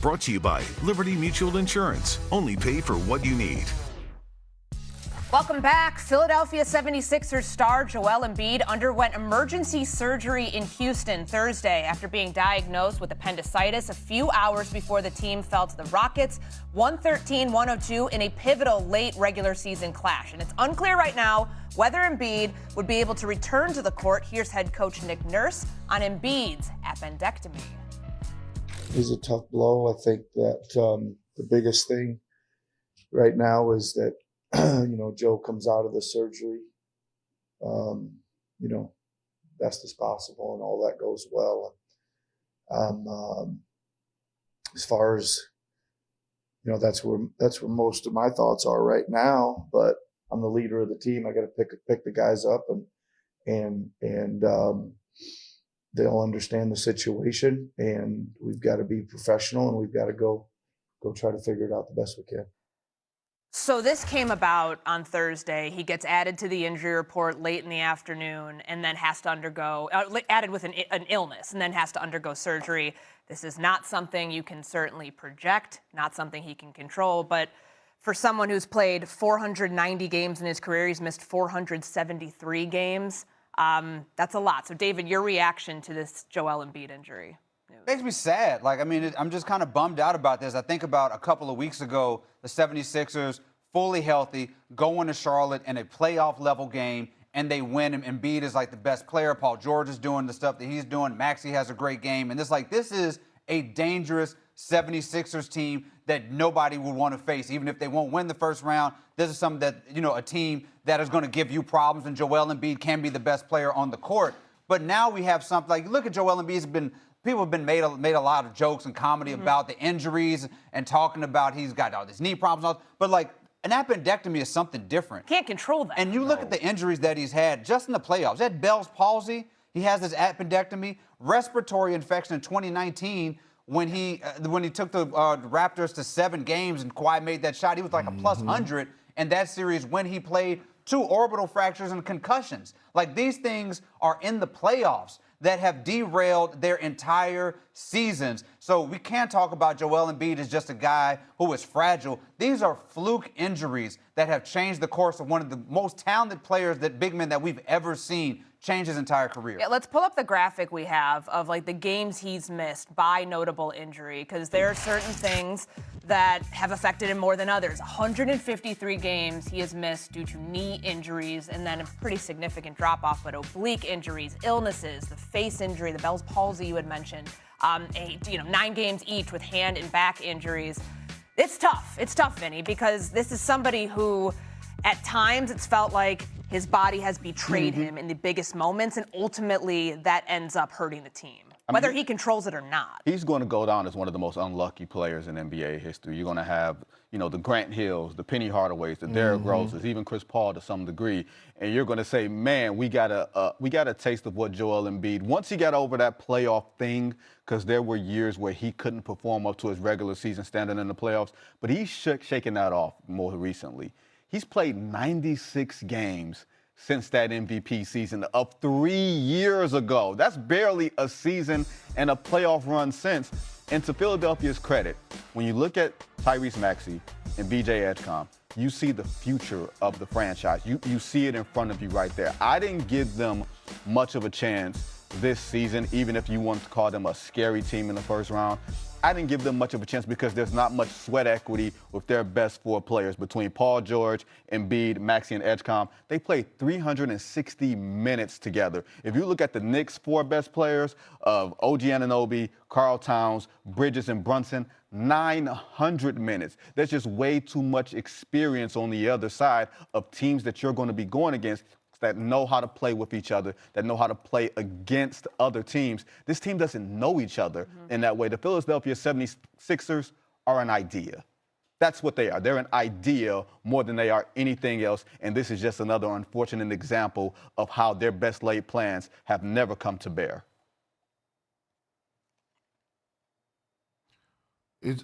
Brought to you by Liberty Mutual Insurance. Only pay for what you need. Welcome back. Philadelphia 76ers star Joel Embiid underwent emergency surgery in Houston Thursday after being diagnosed with appendicitis a few hours before the team fell to the Rockets 113-102 in a pivotal late regular season clash. And it's unclear right now whether Embiid would be able to return to the court. Here's head coach Nick Nurse on Embiid's appendectomy. It was a tough blow. I think that the biggest thing right now is that Joe comes out of the surgery, best as possible, and all that goes well. As far as that's where most of my thoughts are right now. But I'm the leader of the team. I got to pick the guys up, and they'll understand the situation, and we've got to be professional, and we've got to go try to figure it out the best we can. So this came about on Thursday. He gets added to the injury report late in the afternoon and then has to undergo, added with an illness, and then has to undergo surgery. This is not something you can certainly project, not something he can control, but for someone who's played 490 games in his career, he's missed 473 games. That's a lot. So, David, your reaction to this Joel Embiid injury? Makes me sad. I'm just kind of bummed out about this. I think about a couple of weeks ago, the 76ers, fully healthy, going to Charlotte in a playoff-level game, and they win. And Embiid is like the best player. Paul George is doing the stuff that he's doing. Maxey has a great game. And this is a dangerous 76ers team that nobody would want to face. Even if they won't win the first round, this is something that, a team that is going to give you problems, and Joel Embiid can be the best player on the court. But now we have something like, look at Joel Embiid. People have been made a lot of jokes and comedy about the injuries and talking about he's got all these knee problems. But an appendectomy is something different. Can't control that. And you look at the injuries that he's had just in the playoffs. He had Bell's palsy. He has this appendectomy, respiratory infection in 2019 when he took the Raptors to 7 games and Kawhi made that shot. He was like a plus 100 in that series when he played 2 orbital fractures and concussions. These things are in the playoffs that have derailed their entire seasons. So we can't talk about Joel Embiid as just a guy who is fragile. These are fluke injuries that have changed the course of one of the most talented players, big men that we've ever seen, change his entire career. Yeah, let's pull up the graphic we have of the games he's missed by notable injury, because there are certain things that have affected him more than others. 153 games he has missed due to knee injuries, and then a pretty significant drop-off, but oblique injuries, illnesses, the face injury, the Bell's palsy you had mentioned, 9 games each with hand and back injuries. It's tough. It's tough, Vinny, because this is somebody who, at times, it's felt like his body has betrayed him in the biggest moments, and ultimately that ends up hurting the team, whether he controls it or not. He's going to go down as one of the most unlucky players in NBA history. You're going to have, the Grant Hills, the Penny Hardaways, the Derrick Roses, even Chris Paul to some degree, and you're going to say, man, we got a taste of what Joel Embiid. Once he got over that playoff thing, because there were years where he couldn't perform up to his regular season standard in the playoffs, but he's shaking that off more recently. He's played 96 games since that MVP season of 3 years ago. That's barely a season and a playoff run since. And to Philadelphia's credit, when you look at Tyrese Maxey and B.J. Edgecomb, you see the future of the franchise. You see it in front of you right there. I didn't give them much of a chance this season, even if you want to call them a scary team in the first round. I didn't give them much of a chance because there's not much sweat equity with their best 4 players. Between Paul George, Embiid, Maxey, and Edgecomb, they played 360 minutes together. If you look at the Knicks' 4 best players of OG Anunoby, Karl Towns, Bridges, and Brunson, 900 minutes. There's just way too much experience on the other side of teams that you're going to be going against that know how to play with each other, that know how to play against other teams. This team doesn't know each other in that way. The Philadelphia 76ers are an idea. That's what they are. They're an idea more than they are anything else, and this is just another unfortunate example of how their best laid plans have never come to bear.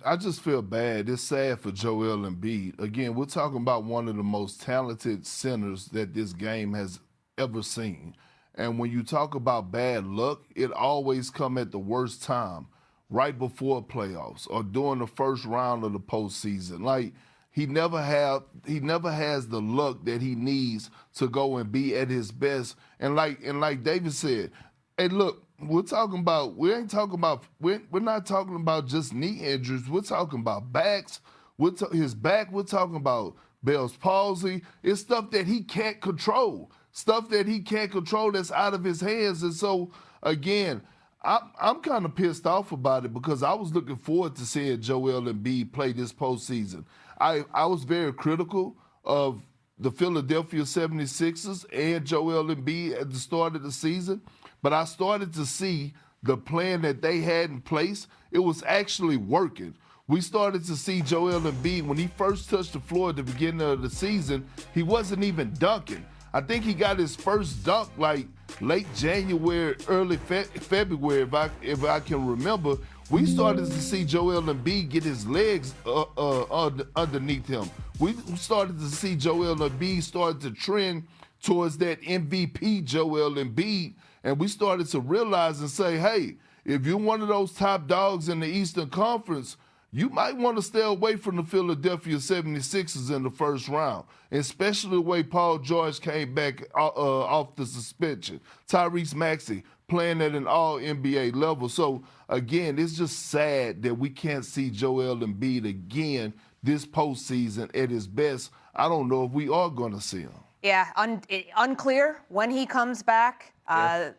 I just feel bad. It's sad for Joel Embiid. Again, we're talking about one of the most talented centers that this game has ever seen. And when you talk about bad luck, it always comes at the worst time. right before playoffs or during the first round of the postseason. Like, he never has the luck that he needs to go and be at his best. And like David said, hey, look, we're not talking about just knee injuries. We're talking about backs. His back. We're talking about Bell's palsy. It's stuff that he can't control. Stuff that he can't control that's out of his hands. And so, again, I'm kind of pissed off about it because I was looking forward to seeing Joel Embiid play this postseason. I was very critical of the Philadelphia 76ers and Joel Embiid at the start of the season, but I started to see the plan that they had in place. It was actually working. We started to see Joel Embiid, when he first touched the floor at the beginning of the season, he wasn't even dunking. I think he got his first dunk like late January, early February, if I can remember. We started to see Joel Embiid get his legs underneath him. We started to see Joel Embiid start to trend towards that MVP Joel Embiid, and we started to realize and say, hey, if you're one of those top dogs in the Eastern Conference, you might want to stay away from the Philadelphia 76ers in the first round, especially the way Paul George came back off the suspension. Tyrese Maxey playing at an all-NBA level. So, again, it's just sad that we can't see Joel Embiid again this postseason at his best. I don't know if we are going to see him. Yeah, unclear when he comes back,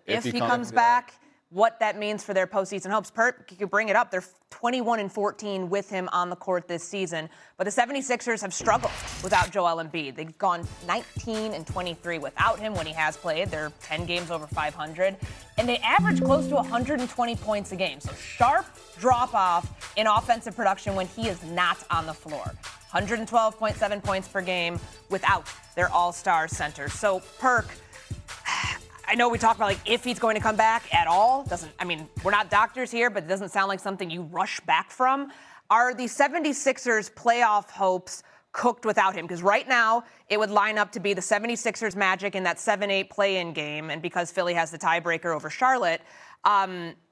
if he comes back. What that means for their postseason hopes. Pert, you bring it up. They're 21-14 with him on the court this season. But the 76ers have struggled without Joel Embiid. They've gone 19-23 without him when he has played. They're 10 games over 500. And they average close to 120 points a game. So sharp drop-off in offensive production when he is not on the floor. 112.7 points per game without their all-star center. So, Perk, I know we talked about like if he's going to come back at all. We're not doctors here, but it doesn't sound like something you rush back from. Are the 76ers playoff hopes cooked without him? Because right now it would line up to be the 76ers Magic in that 7-8 play-in game, and because Philly has the tiebreaker over Charlotte,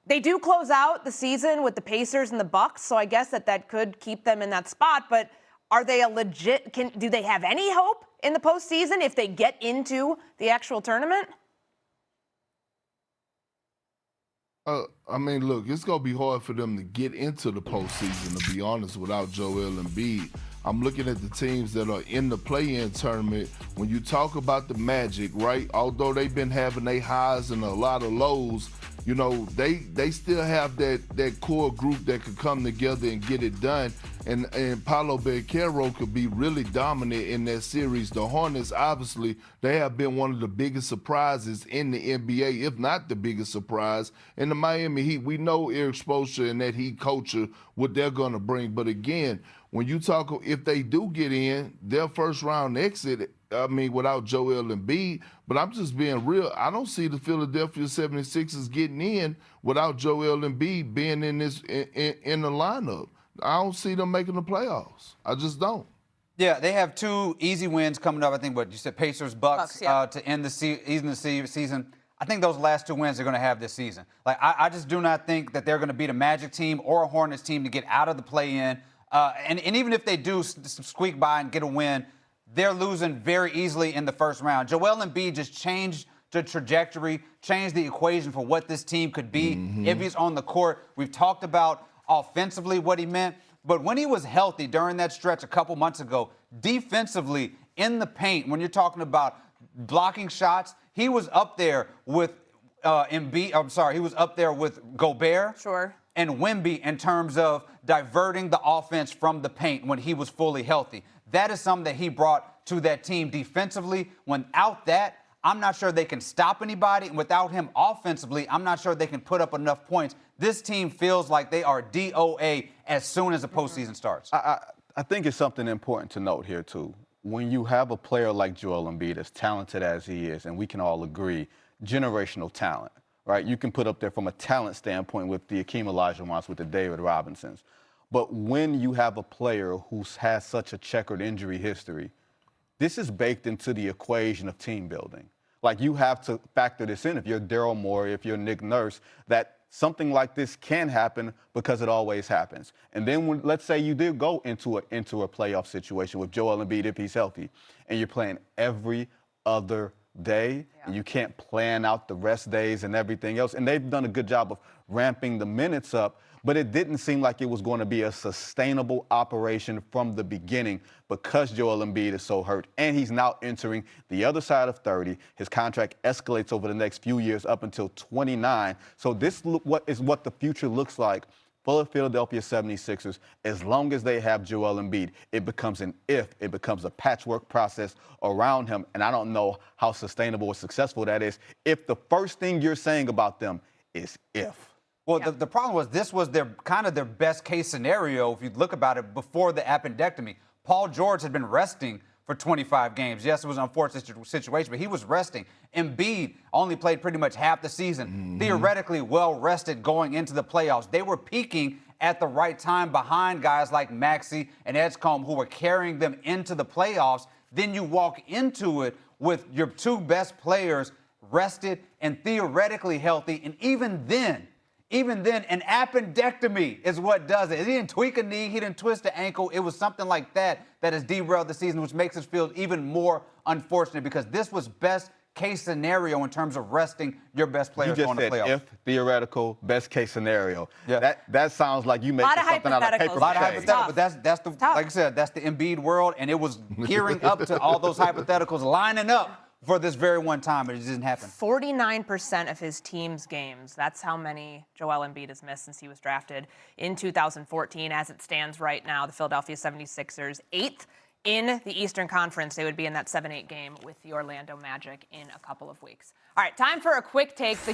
they do close out the season with the Pacers and the Bucks, so I guess that could keep them in that spot. But are they do they have any hope in the postseason if they get into the actual tournament? Look, it's going to be hard for them to get into the postseason, to be honest, without Joel Embiid. I'm looking at the teams that are in the play-in tournament. When you talk about the Magic, right, although they've been having their highs and a lot of lows, you know, they still have that core group that could come together and get it done. And Paolo Banchero could be really dominant in that series. The Hornets, obviously, they have been one of the biggest surprises in the NBA, if not the biggest surprise. And the Miami Heat, we know Eric Spoelstra and that Heat culture, what they're going to bring. But again, when you talk, if they do get in, their first round exit, without Joel Embiid, but I'm just being real. I don't see the Philadelphia 76ers getting in without Joel Embiid being in the lineup. I don't see them making the playoffs. I just don't. Yeah, they have 2 easy wins coming up. I think what you said, Pacers, Bucks yeah. To end the season. I think those last 2 wins they're going to have this season. Like I just do not think that they're going to beat a Magic team or a Hornets team to get out of the play-in. And even if they do squeak by and get a win, they're losing very easily in the first round. Joel Embiid just changed the trajectory, changed the equation for what this team could be if he's on the court. We've talked about offensively what he meant, but when he was healthy during that stretch a couple months ago, defensively in the paint, when you're talking about blocking shots, he was up there with Embiid. He was up there with Gobert. Sure. And Wemby in terms of diverting the offense from the paint when he was fully healthy. That is something that he brought to that team defensively. Without that, I'm not sure they can stop anybody. And without him offensively, I'm not sure they can put up enough points. This team feels like they are DOA as soon as the postseason starts. I think it's something important to note here, too. When you have a player like Joel Embiid, as talented as he is, and we can all agree, generational talent, right? You can put up there from a talent standpoint with the Akeem Olajuwons, with the David Robinsons. But when you have a player who has such a checkered injury history, this is baked into the equation of team building. Like, you have to factor this in. If you're Daryl Morey, if you're Nick Nurse, that something like this can happen because it always happens. And then when, let's say you did go into a playoff situation with Joel Embiid if he's healthy, and you're playing every other day, and you can't plan out the rest days and everything else. And they've done a good job of ramping the minutes up, but it didn't seem like it was going to be a sustainable operation from the beginning because Joel Embiid is so hurt. And he's now entering the other side of 30. His contract escalates over the next few years up until 29. So this is what the future looks like for the Philadelphia 76ers. As long as they have Joel Embiid, it becomes it becomes a patchwork process around him. And I don't know how sustainable or successful that is if the first thing you're saying about them is if. Well, the problem was this was their best case scenario if you look about it before the appendectomy. Paul George had been resting for 25 games. Yes, it was an unfortunate situation, but he was resting. Embiid only played pretty much half the season, theoretically well rested going into the playoffs. They were peaking at the right time behind guys like Maxey and Edgecombe who were carrying them into the playoffs. Then you walk into it with your two best players rested and theoretically healthy, and even then, an appendectomy is what does it. He didn't tweak a knee. He didn't twist an ankle. It was something like that has derailed the season, which makes us feel even more unfortunate because this was best case scenario in terms of resting your best players going to playoffs. If theoretical best case scenario. Yeah. That sounds like you make something out of paper. A lot of hypotheticals, but that's the like I said, that's the Embiid world, and it was gearing up to all those hypotheticals lining up for this very one time, but it didn't happen. 49% of his team's games. That's how many Joel Embiid has missed since he was drafted in 2014. As it stands right now, the Philadelphia 76ers, 8th in the Eastern Conference. They would be in that 7-8 game with the Orlando Magic in a couple of weeks. All right, time for a quick take.